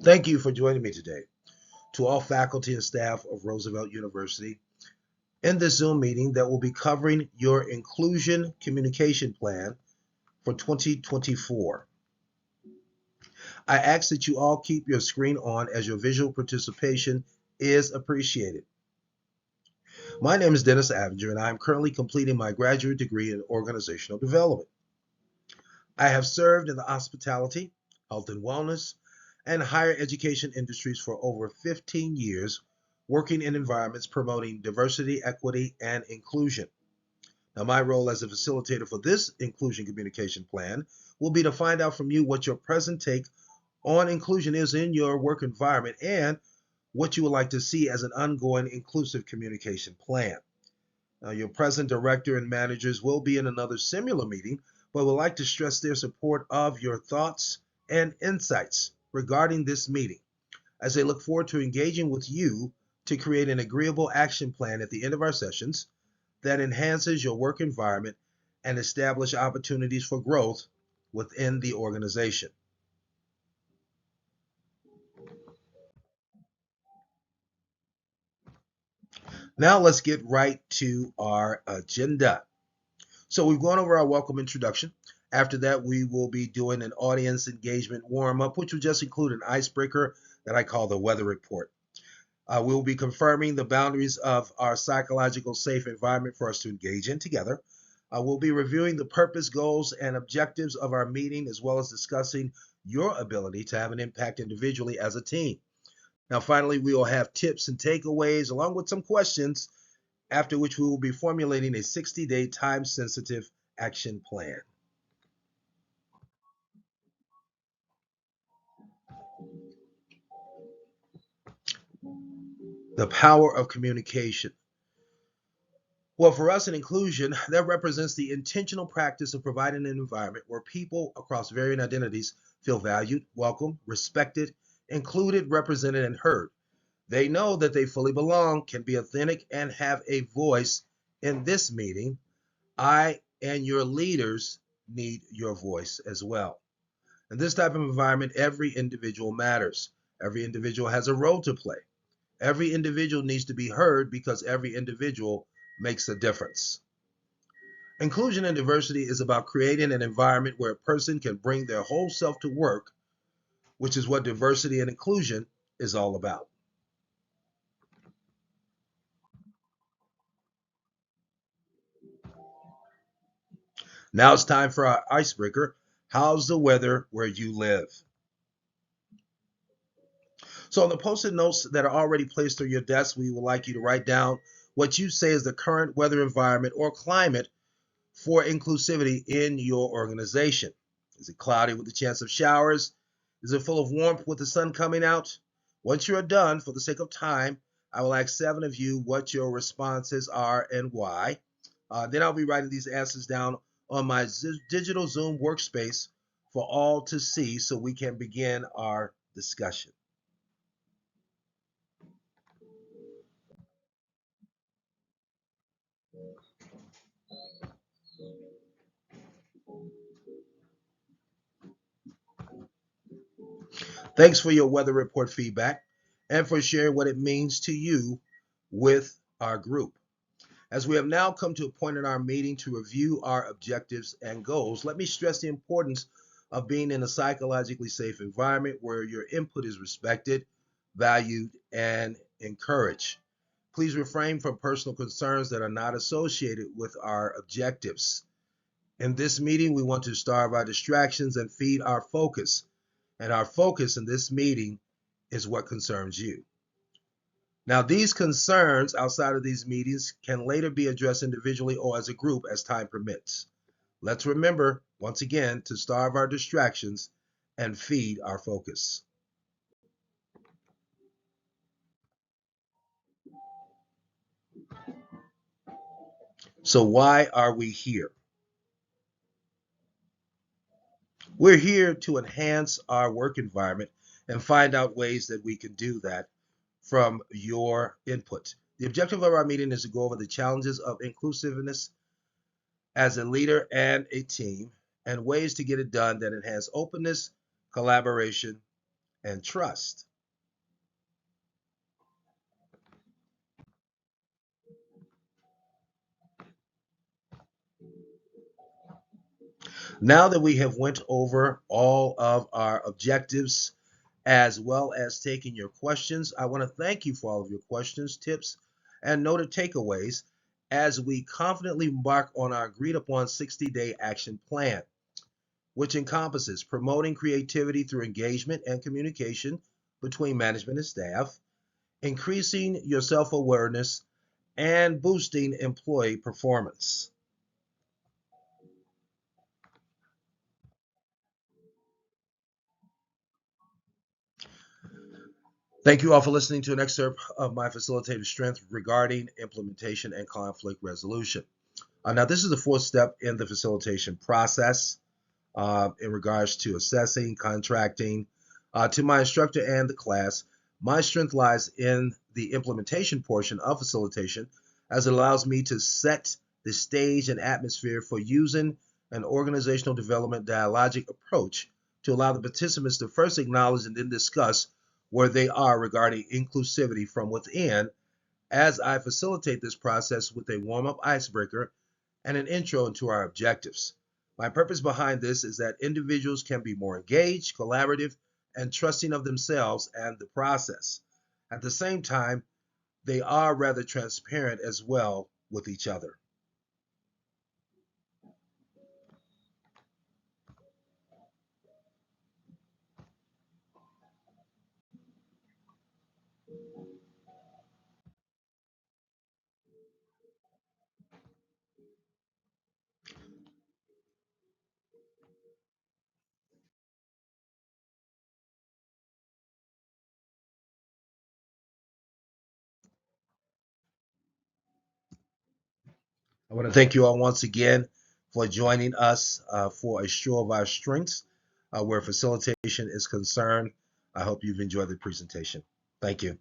Thank you for joining me today. To all faculty and staff of Roosevelt University, in this Zoom meeting that will be covering your inclusion communication plan for 2024. I ask that you all keep your screen on as your visual participation is appreciated. My name is Dennis Avenger, and I am currently completing my graduate degree in organizational development. I have served in the hospitality, health and wellness, and higher education industries for over 15 years, working in environments promoting diversity, equity, and inclusion. Now, my role as a facilitator for this inclusion communication plan will be to find out from you what your present take on inclusion is in your work environment and what you would like to see as an ongoing inclusive communication plan. Now, your present director and managers will be in another similar meeting, but would like to stress their support of your thoughts and insights regarding this meeting, as they look forward to engaging with you to create an agreeable action plan at the end of our sessions that enhances your work environment and establish opportunities for growth within the organization. Now let's get right to our agenda. So we've gone over our welcome introduction. After that, we will be doing an audience engagement warm-up, which will just include an icebreaker that I call the weather report. We will be confirming the boundaries of our psychological safe environment for us to engage in together. We'll be reviewing the purpose, goals, and objectives of our meeting, as well as discussing your ability to have an impact individually as a team. Now, finally, we will have tips and takeaways along with some questions, after which we will be formulating a 60-day time-sensitive action plan. The power of communication. Well, for us in inclusion, that represents the intentional practice of providing an environment where people across varying identities feel valued, welcome, respected, included, represented, and heard. They know that they fully belong, can be authentic, and have a voice. In this meeting, I and your leaders need your voice as well. In this type of environment, every individual matters. Every individual has a role to play. Every individual needs to be heard because every individual makes a difference. Inclusion and diversity is about creating an environment where a person can bring their whole self to work, which is what diversity and inclusion is all about. Now it's time for our icebreaker. How's the weather where you live? So on the post-it notes that are already placed on your desk, we would like you to write down what you say is the current weather environment or climate for inclusivity in your organization. Is it cloudy with a chance of showers? Is it full of warmth with the sun coming out? Once you're done, for the sake of time, I will ask 7 of you what your responses are and why. Then I'll be writing these answers down on my digital Zoom workspace for all to see so we can begin our discussion. Thanks for your weather report feedback and for sharing what it means to you with our group. As we have now come to a point in our meeting to review our objectives and goals, let me stress the importance of being in a psychologically safe environment where your input is respected, valued, and encouraged. Please refrain from personal concerns that are not associated with our objectives. In this meeting, we want to starve our distractions and feed our focus. And our focus in this meeting is what concerns you. Now, these concerns outside of these meetings can later be addressed individually or as a group as time permits. Let's remember, once again, to starve our distractions and feed our focus. So why are we here? We're here to enhance our work environment and find out ways that we can do that from your input. The objective of our meeting is to go over the challenges of inclusiveness as a leader and a team, and ways to get it done that enhance openness, collaboration, and trust. Now that we have went over all of our objectives as well as taking your questions, I want to thank you for all of your questions, tips, and noted takeaways as we confidently embark on our agreed upon 60-day action plan, which encompasses promoting creativity through engagement and communication between management and staff, increasing your self awareness, and boosting employee performance. Thank you all for listening to an excerpt of my facilitative strength regarding implementation and conflict resolution. Now, this is the fourth step in the facilitation process in regards to assessing, contracting. To my instructor and the class, my strength lies in the implementation portion of facilitation as it allows me to set the stage and atmosphere for using an organizational development dialogic approach to allow the participants to first acknowledge and then discuss where they are regarding inclusivity from within as I facilitate this process with a warm up icebreaker and an intro into our objectives. My purpose behind this is that individuals can be more engaged, collaborative, and trusting of themselves and the process. At the same time, they are rather transparent as well with each other. I want to thank you all once again for joining us for a show of our strengths where facilitation is concerned. I hope you've enjoyed the presentation. Thank you.